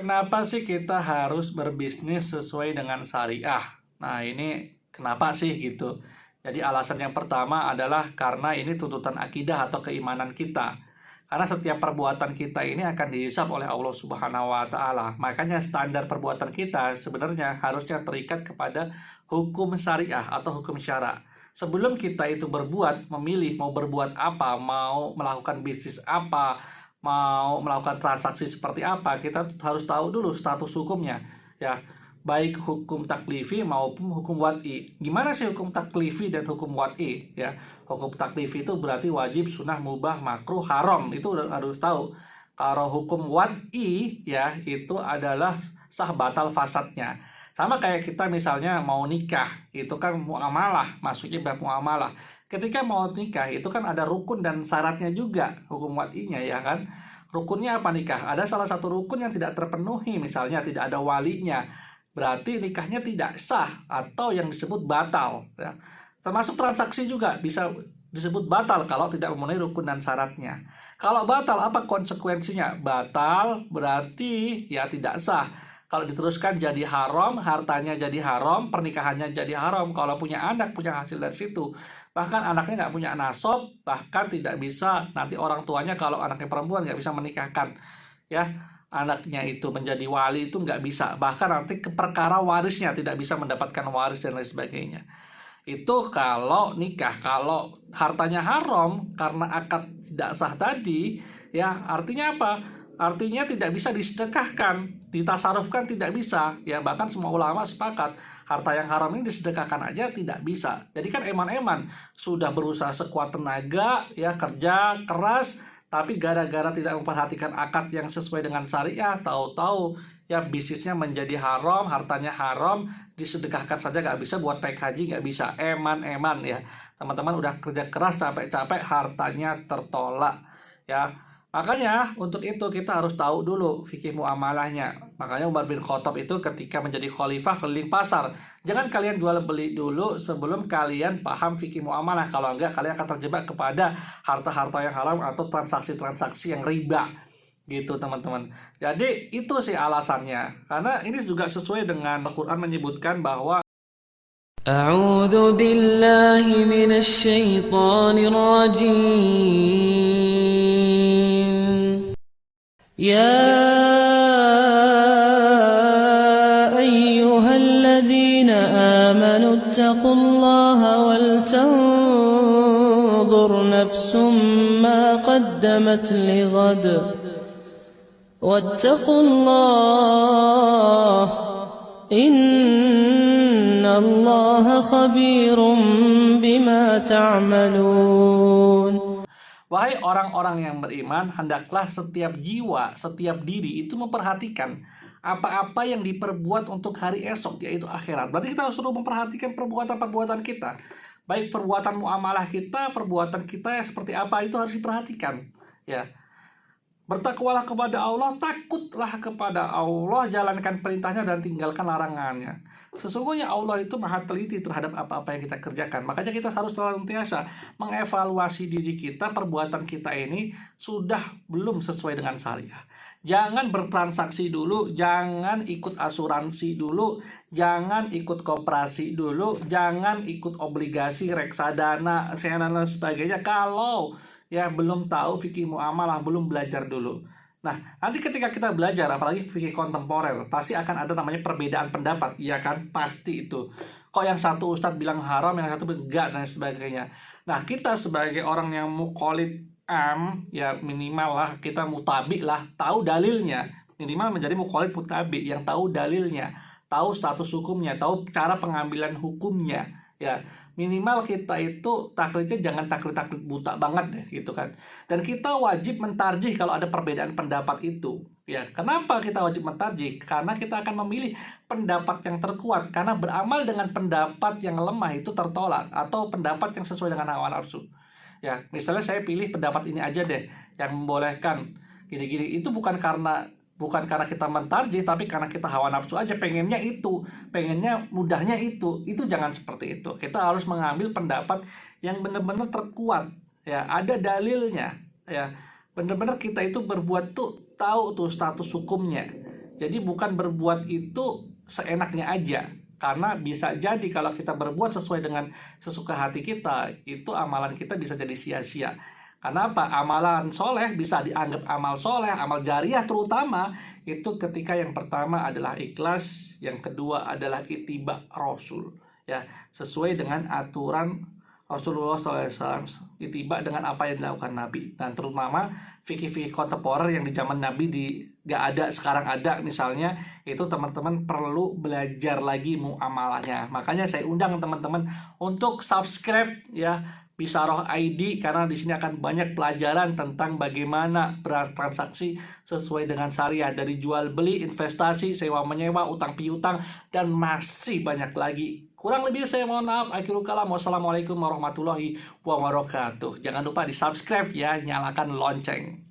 Kenapa sih kita harus berbisnis sesuai dengan syariah? Nah, ini kenapa sih gitu? Jadi alasan yang pertama adalah karena ini tuntutan akidah atau keimanan kita. Karena setiap perbuatan kita ini akan dihisab oleh Allah Subhanahu wa taala. Makanya standar perbuatan kita sebenarnya harusnya terikat kepada hukum syariah atau hukum syara. Sebelum kita itu berbuat, memilih mau berbuat apa, mau melakukan bisnis apa, mau melakukan transaksi seperti apa, kita harus tahu dulu status hukumnya, ya, baik hukum taklifi maupun hukum wad'i. Gimana sih hukum taklifi dan hukum wad'i? Ya, hukum taklifi itu berarti wajib, sunnah, mubah, makruh, haram, itu harus tahu. Kalau hukum wad'i ya itu adalah sah batal fasadnya. Sama kayak kita misalnya mau nikah, itu kan muamalah, masuknya bab muamalah. Ketika mau nikah itu kan ada rukun dan syaratnya juga, hukum wad'inya ya kan. Rukunnya apa nikah? Ada salah satu rukun yang tidak terpenuhi, misalnya tidak ada walinya, berarti nikahnya tidak sah atau yang disebut batal ya. Termasuk transaksi juga bisa disebut batal kalau tidak memenuhi rukun dan syaratnya. Kalau batal apa konsekuensinya? Batal berarti ya tidak sah. Kalau diteruskan jadi haram, hartanya jadi haram, pernikahannya jadi haram. Kalau punya anak, punya hasil dari situ. Bahkan anaknya nggak punya nasab, bahkan tidak bisa, nanti orang tuanya kalau anaknya perempuan nggak bisa menikahkan. Ya, anaknya itu menjadi wali itu nggak bisa. Bahkan nanti ke perkara warisnya tidak bisa mendapatkan waris dan lain sebagainya. Itu kalau nikah. Kalau hartanya haram karena akad tidak sah tadi, ya artinya apa? Artinya tidak bisa disedekahkan, ditasarufkan tidak bisa. Ya bahkan semua ulama sepakat harta yang haram ini disedekahkan aja tidak bisa. Jadi kan eman-eman sudah berusaha sekuat tenaga, ya kerja keras, tapi gara-gara tidak memperhatikan akad yang sesuai dengan syariah, tahu-tahu ya bisnisnya menjadi haram, hartanya haram, disedekahkan saja nggak bisa, buat naik haji nggak bisa. Eman-eman ya, teman-teman udah kerja keras capek-capek hartanya tertolak ya. Makanya untuk itu kita harus tahu dulu fikih muamalahnya. Makanya Umar bin Khattab itu ketika menjadi khalifah keliling pasar, jangan kalian jual beli dulu sebelum kalian paham fikih muamalah. Kalau enggak kalian akan terjebak kepada harta-harta yang haram atau transaksi-transaksi yang riba. Gitu teman-teman. Jadi itu sih alasannya. Karena ini juga sesuai dengan Al-Quran menyebutkan bahwa أعوذ بالله من الشيطان الرجيم يا أيها الذين آمنوا اتقوا الله ولتنظر نفس ما قدمت لغد واتقوا الله إن الله خبير بما تعملون. wahai orang-orang yang beriman, hendaklah setiap jiwa, setiap diri itu memperhatikan apa-apa yang diperbuat untuk hari esok, yaitu akhirat. Berarti kita harus memperhatikan perbuatan-perbuatan kita. Baik perbuatan muamalah kita, perbuatan kita seperti apa, itu harus diperhatikan. Ya. Bertakwalah kepada Allah, takutlah kepada Allah, jalankan perintahnya dan tinggalkan larangannya. Sesungguhnya Allah itu maha teliti terhadap apa-apa yang kita kerjakan. Makanya kita harus senantiasa mengevaluasi diri kita, perbuatan kita ini sudah belum sesuai dengan syariah. Jangan bertransaksi dulu, jangan ikut asuransi dulu, jangan ikut koperasi dulu, jangan ikut obligasi, reksadana, dan sebagainya. Kalau ya belum tahu fikih muamalah, belum belajar dulu. Nah, nanti ketika kita belajar, apalagi fikih kontemporer, pasti akan ada namanya perbedaan pendapat, ya kan? Pasti itu. Kok yang satu ustadz bilang haram, yang satu enggak, dan sebagainya. Nah, kita sebagai orang yang muqallid ya minimal lah, kita mutabi lah, tahu dalilnya. Minimal menjadi muqallid mutabi, yang tahu dalilnya, tahu status hukumnya, tahu cara pengambilan hukumnya. Ya, minimal kita itu taklidnya jangan taklid buta banget deh gitu kan. Dan kita wajib mentarjih kalau ada perbedaan pendapat itu. Ya, kenapa kita wajib mentarjih? Karena kita akan memilih pendapat yang terkuat, karena beramal dengan pendapat yang lemah itu tertolak, atau pendapat yang sesuai dengan hawa nafsu. Ya, misalnya saya pilih pendapat ini aja deh yang membolehkan gini-gini, itu bukan karena kita mentarjih, tapi karena kita hawa nafsu aja, pengennya itu, pengennya mudahnya itu jangan seperti itu. Kita harus mengambil pendapat yang benar-benar terkuat, ya ada dalilnya, ya benar-benar kita itu berbuat tuh tahu tuh status hukumnya, Jadi bukan berbuat itu seenaknya aja. Karena bisa jadi kalau kita berbuat sesuai dengan sesuka hati kita, itu amalan kita bisa jadi sia-sia. Karena apa? Amalan soleh bisa dianggap amal soleh, amal jariah terutama, itu ketika yang pertama adalah ikhlas, yang kedua adalah ittiba Rasul. Ya, sesuai dengan aturan Rasulullah SAW, ittiba dengan apa yang dilakukan Nabi. Dan terutama fikih-fikih kontemporer yang di zaman Nabi gak ada, sekarang ada misalnya, itu teman-teman perlu belajar lagi muamalahnya. Makanya saya undang teman-teman untuk subscribe ya Bisharoh ID, karena di sini akan banyak pelajaran tentang bagaimana bertransaksi sesuai dengan syariah, dari jual beli, investasi, sewa menyewa, utang piutang, dan masih banyak lagi. Kurang lebih saya mohon maaf. Akhirul kalam. Wassalamualaikum warahmatullahi wabarakatuh. Jangan lupa di subscribe ya, nyalakan lonceng.